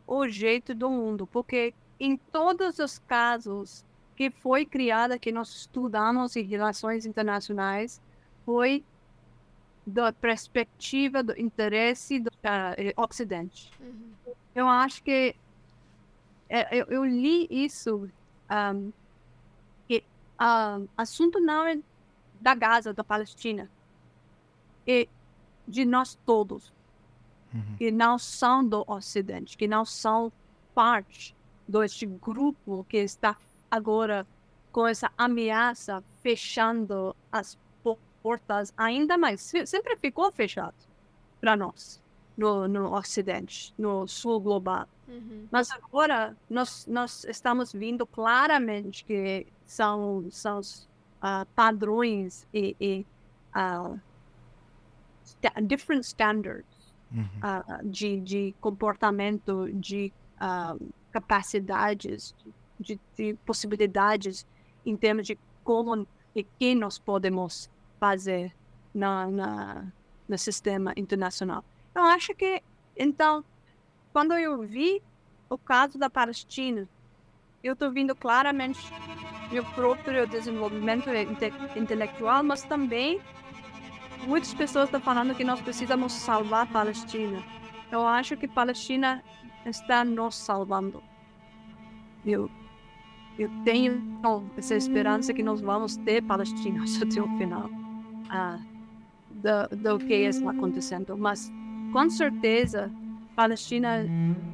o jeito do mundo, porque em todos os casos que foi criada, que nós estudamos em relações internacionais, foi da perspectiva do interesse do Ocidente. Eu acho que eu li isso, que assunto não é da Gaza, da Palestina, é de nós todos, que não são do Ocidente, que não são parte deste grupo que está agora com essa ameaça fechando as portas ainda mais. Sempre ficou fechado para nós, no Ocidente, no Sul global. Mas agora nós estamos vendo claramente que são padrões e different standards de comportamento, de capacidades, de possibilidades em termos de como e que nós podemos fazer no sistema internacional. Eu acho que, então, quando eu vi o caso da Palestina, eu estou vendo claramente meu próprio desenvolvimento intelectual, mas também muitas pessoas estão falando que nós precisamos salvar a Palestina. Eu acho que a Palestina está nos salvando. Eu tenho essa esperança que nós vamos ter palestinos até o final do que está acontecendo. Mas, com certeza, Palestina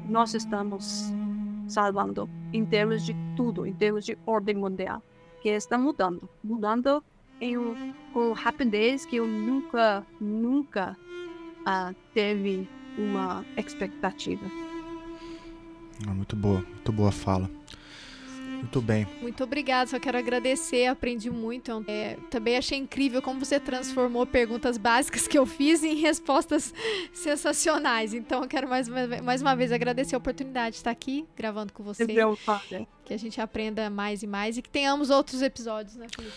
nós estamos salvando em termos de tudo, em termos de ordem mundial, que está mudando com rapidez que eu nunca teve uma expectativa. Muito boa fala. Muito bem. Muito obrigada, só quero agradecer, aprendi muito. Também achei incrível como você transformou perguntas básicas que eu fiz em respostas sensacionais. Então eu quero mais uma vez agradecer a oportunidade de estar aqui gravando com você. Que a gente aprenda mais e mais e que tenhamos outros episódios, né, Felipe?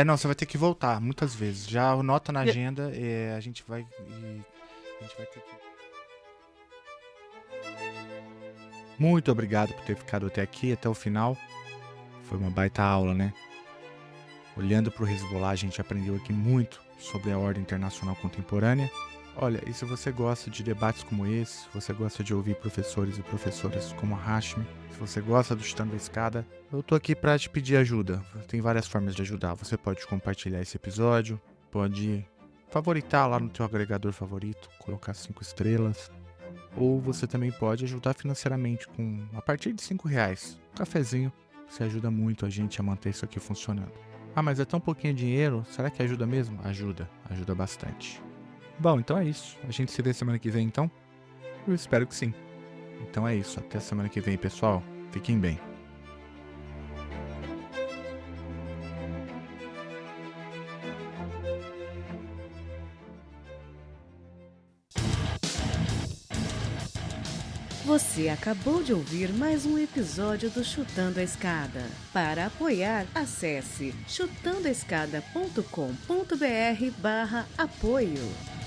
Não, você vai ter que voltar muitas vezes. Já anota na agenda, a gente vai ter que... Muito obrigado por ter ficado até aqui, até o final. Foi uma baita aula, né? Olhando para o Hezbollah, a gente aprendeu aqui muito sobre a ordem internacional contemporânea. Olha, e se você gosta de debates como esse, se você gosta de ouvir professores e professoras como a Hashmi, se você gosta do Chutando a Escada, eu tô aqui para te pedir ajuda. Tem várias formas de ajudar. Você pode compartilhar esse episódio, pode favoritar lá no teu agregador favorito, colocar 5 estrelas. Ou você também pode ajudar financeiramente a partir de R$5. Um cafezinho, você ajuda muito a gente a manter isso aqui funcionando. Ah, mas é tão pouquinho dinheiro, será que ajuda mesmo? Ajuda bastante. Bom, então é isso. A gente se vê semana que vem, então? Eu espero que sim. Então é isso. Até semana que vem, pessoal. Fiquem bem. Você acabou de ouvir mais um episódio do Chutando a Escada. Para apoiar, acesse chutandoaescada.com.br/apoio.